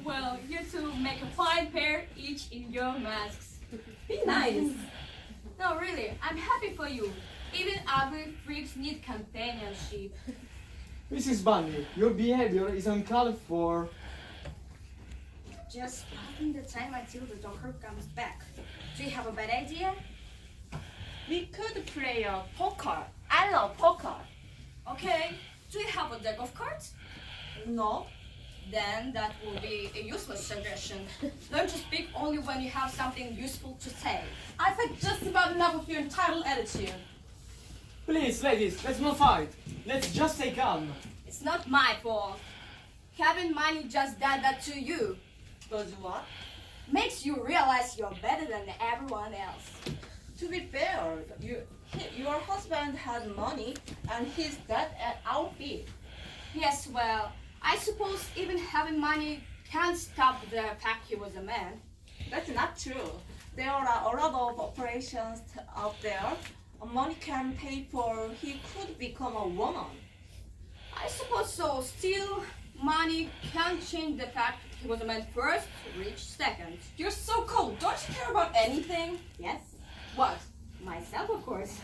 Well, you two make a fine pair, each in your masks. Be nice. No, really, I'm happy for you. Even ugly freaks need companionship. Mrs. Bunny, your behavior is uncalled for. Just passing the time until the doctor comes back. Do you have a bad idea? We could play poker. I love poker. Okay. Do you have a deck of cards? No. Then that will be a useless suggestion. Learn to speak only when you have something useful to say. I've had just about enough of your entitled attitude. Please, ladies, let's not fight. Let's just stay calm. It's not my fault. Having money just did that to you. Does what? Makes you realize you're better than everyone else. To be fair, your husband had money and he's dead at our feet. Yes, well, I suppose even having money can't stop the fact he was a man. That's not true. There are a lot of operations out there. Money can pay for he could become a woman. I suppose so. Still, money can't change the fact he was a man first, rich second. You're so cold. Don't you care about anything? Yes, What? myself, of course.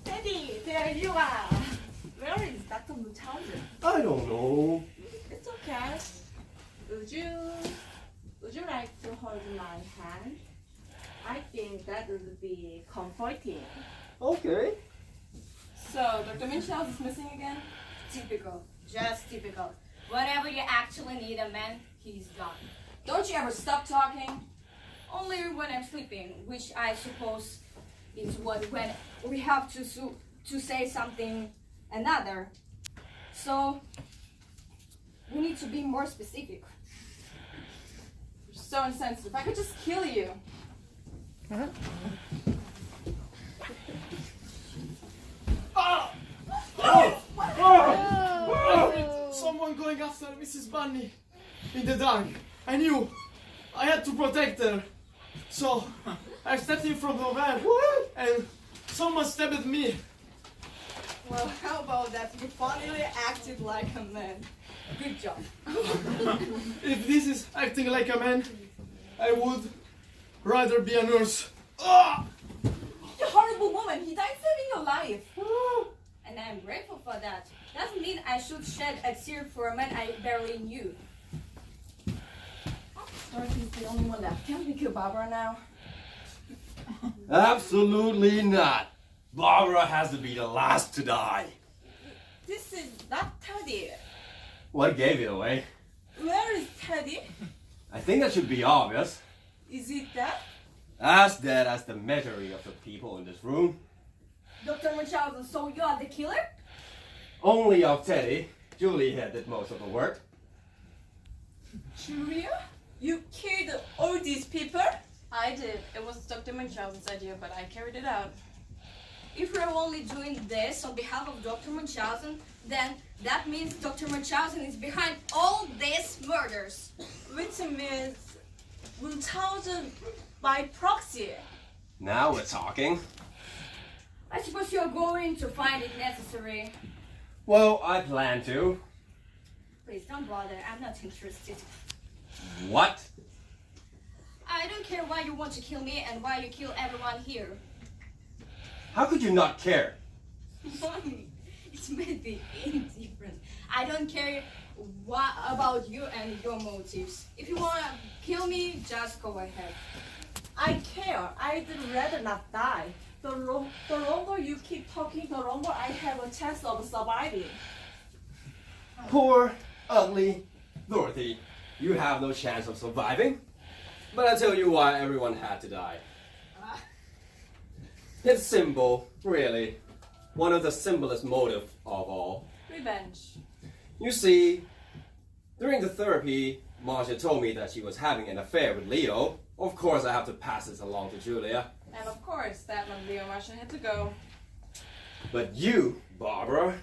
Teddy, there you are. Where is Dr. Munchausen? I don't know. It's okay. Would you like to hold my hand? I think that would be comforting. Okay. So, Dr. Munchausen is missing again? Typical, just typical. Whenever you actually need a man, he's gone. Don't you ever stop talking? Only when I'm sleeping, which I suppose is when we have to say something another. So we need to be more specific. You're so insensitive. I could just kill you. Oh! someone going after Mrs. Bunny in the dark. I knew I had to protect her. So I stepped in front of her and someone stabbed at me. Well, how about that? You finally acted like a man. Good job. If this is acting like a man, I would rather be a nurse. Ah! You horrible woman, he died saving your life. And I'm grateful for that. Doesn't mean I should shed a tear for a man I barely knew. Dorothy's the only one left. Can't we kill Barbara now? Absolutely not. Barbara has to be the last to die. This is not Teddy. What gave it away? Where is Teddy? I think that should be obvious. Is it that? As dead as the majority of the people in this room. Dr. Munchausen, so you are the killer? Only of Teddy. Julie here did most of the work. Julia? You killed all these people? I did. It was Dr. Munchausen's idea, but I carried it out. If we're only doing this on behalf of Dr. Munchausen, then that means Dr. Munchausen is behind all these murders. Which means Munchausen by proxy. Now we're talking. I suppose you're going to find it necessary. Well, I plan to. Please don't bother, I'm not interested. What? I don't care why you want to kill me and why you kill everyone here. How could you not care? Mommy, it may be indifferent. I don't care about you and your motives. If you want to kill me, just go ahead. I care. I'd rather not die. The longer you keep talking, the longer I have a chance of surviving. Poor, ugly Dorothy. You have no chance of surviving. But I'll tell you why everyone had to die. It's simple, really. One of the simplest motives of all. Revenge. You see, during the therapy, Marcia told me that she was having an affair with Leo. Of course I have to pass this along to Julia. And of course, that meant Leo Marcia had to go. But you, Barbara,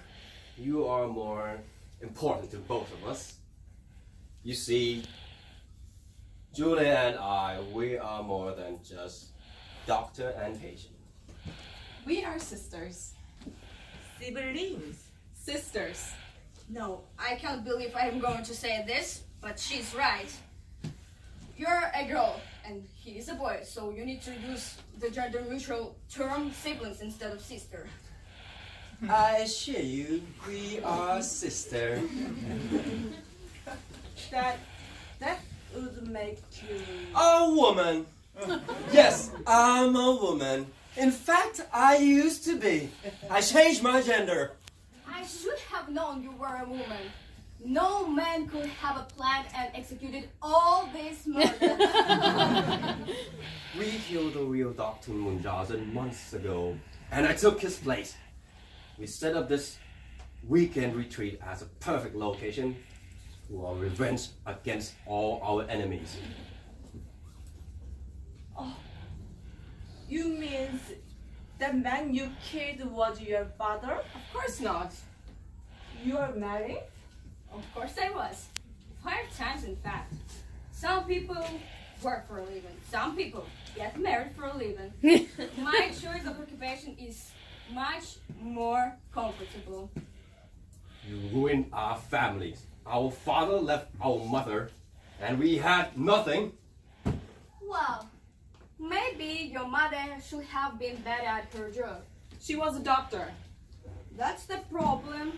you are more important to both of us. You see, Julia and I, we are more than just doctor and patient. We are sisters. Siblings. Sisters. No, I can't believe I'm going to say this, but she's right. You're a girl and he's a boy, so you need to use the gender-neutral term siblings instead of sister. I assure you, we are sister. That would make you... A woman. Yes, I'm a woman. In fact, I used to be. I changed my gender. I should have known you were a woman. No man could have a planned and executed all these murders. We killed the real Dr. Munchausen months ago, and I took his place. We set up this weekend retreat as a perfect location for our revenge against all our enemies. Oh, you mean the man you killed was your father? Of course not. You are married? Of course I was. 5 times in fact. Some people work for a living. Some people get married for a living. My choice of occupation is much more comfortable. You ruined our families. Our father left our mother, and we had nothing. Well, maybe your mother should have been better at her job. She was a doctor. That's the problem.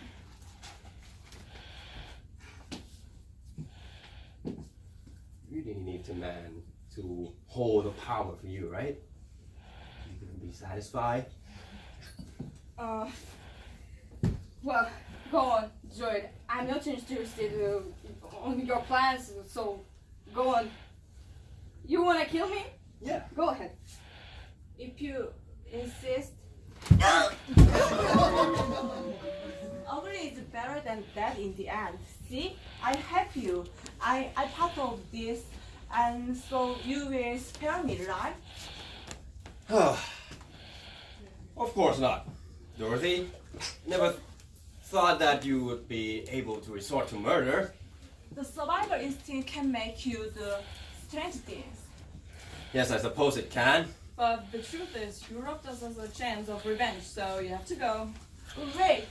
You didn't need a man to hold the power for you, right? You couldn't be satisfied. Well, go on, Joy. I'm not interested on your plans, so go on. You wanna kill me? Yeah. Go ahead. If you insist. Ugly is better than that in the end. See, I help you. I part of this, and so you will spare me, right? Of course not. Dorothy, never thought that you would be able to resort to murder. The survival instinct can make you do strange things. Yes, I suppose it can. But the truth is, Europe doesn't have a chance of revenge, so you have to go. Wait,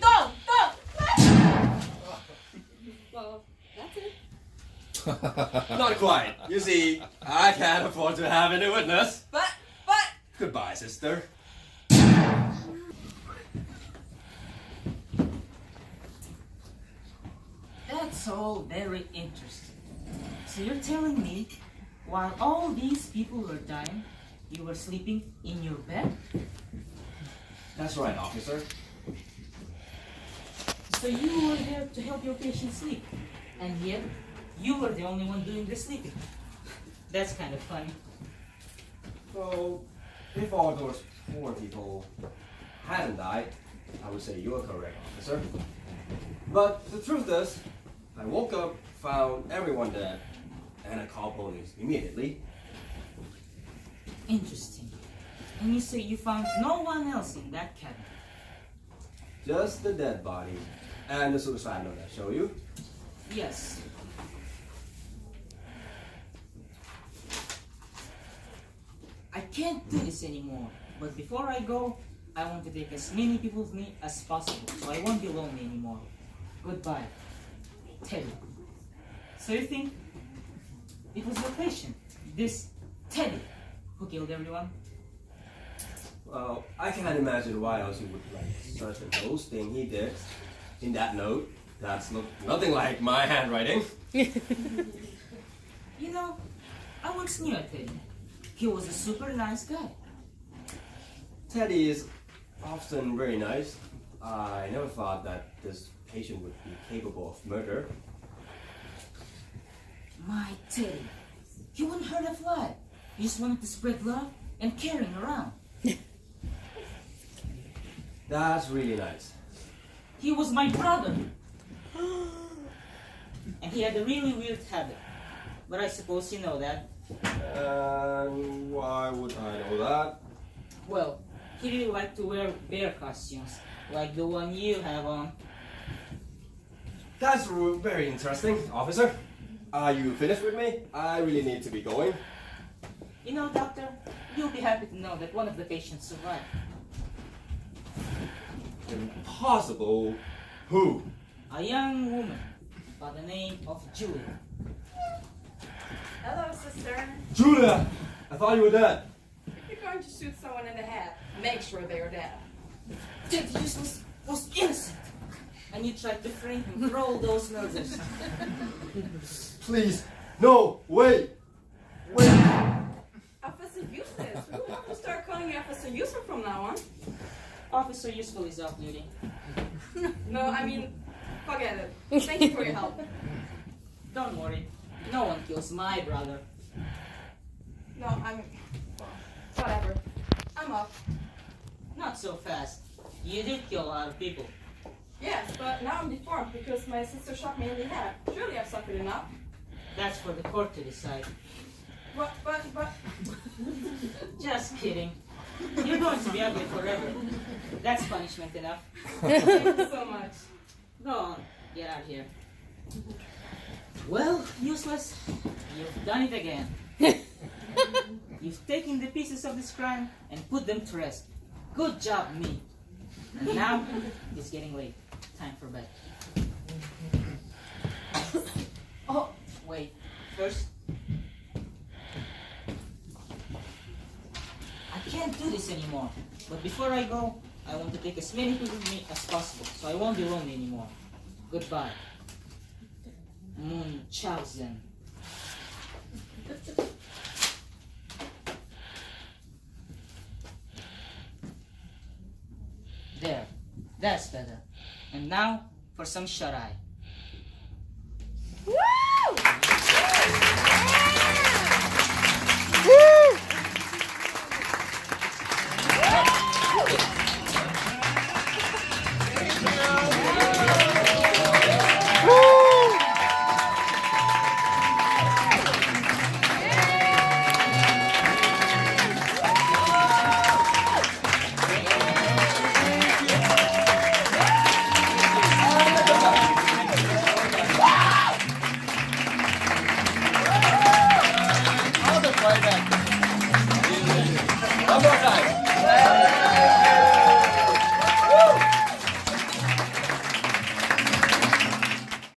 don't! Well, that's it. Not quite. You see, I can't afford to have any witness. But, Goodbye, sister. That's all very interesting. So you're telling me, while all these people were dying, you were sleeping in your bed? That's right, officer. So you were there to help your patient sleep, and yet you were the only one doing the sleeping. That's kind of funny. So, if all those poor people hadn't died, I would say you are correct, officer. But the truth is, I woke up, found everyone dead, and I called police immediately. Interesting. And you say you found no one else in that cabin? Just the dead body and the suicide note I show you. Yes. I can't do this anymore, but before I go, I want to take as many people with me as possible, so I won't be lonely anymore. Goodbye, Teddy. So you think it was your patient, this Teddy, who killed everyone? Well, I can't imagine why else you would like such a nose thing he did in that note. That's nothing like my handwriting. You know, I once knew a Teddy. He was a super nice guy. Teddy is often very nice. I never thought that this patient would be capable of murder. My Teddy, he wouldn't hurt a fly. He just wanted to spread love and caring around. That's really nice. He was my brother. And he had a really weird habit. But I suppose you know that. And why would I know that? Well, he really liked to wear bear costumes, like the one you have on. That's very interesting, officer. Are you finished with me? I really need to be going. You know, doctor, you'll be happy to know that one of the patients survived. Impossible. Who? A young woman by the name of Julia. Hello, sister. Julia! I thought you were dead. If you're going to shoot someone in the head, make sure they are dead. That useless was innocent. And you tried to frame him for all those murders. Please. No, wait. Wait. Officer Useless. We will have to start calling you Officer Useful from now on. Officer Useful is off duty. No, I mean, forget it. Thank you for your help. Don't worry. No one kills my brother. No, I mean, well, whatever. I'm off. Not so fast. You did kill a lot of people. Yes, but now I'm deformed because my sister shot me in the head. Surely I've suffered enough. That's for the court to decide. But. Just kidding. You're going to be ugly forever. That's punishment enough. Thank you so much. Go on. Get out of here. Well, Useless, you've done it again. You've taken the pieces of this crime and put them to rest. Good job, me. And now, it's getting late. Time for bed. Oh, wait. First, I can't do this anymore. But before I go, I want to take as many people with me as possible, so I won't be lonely anymore. Goodbye. Munchausen. There. That's better. And now, for some shut-eye.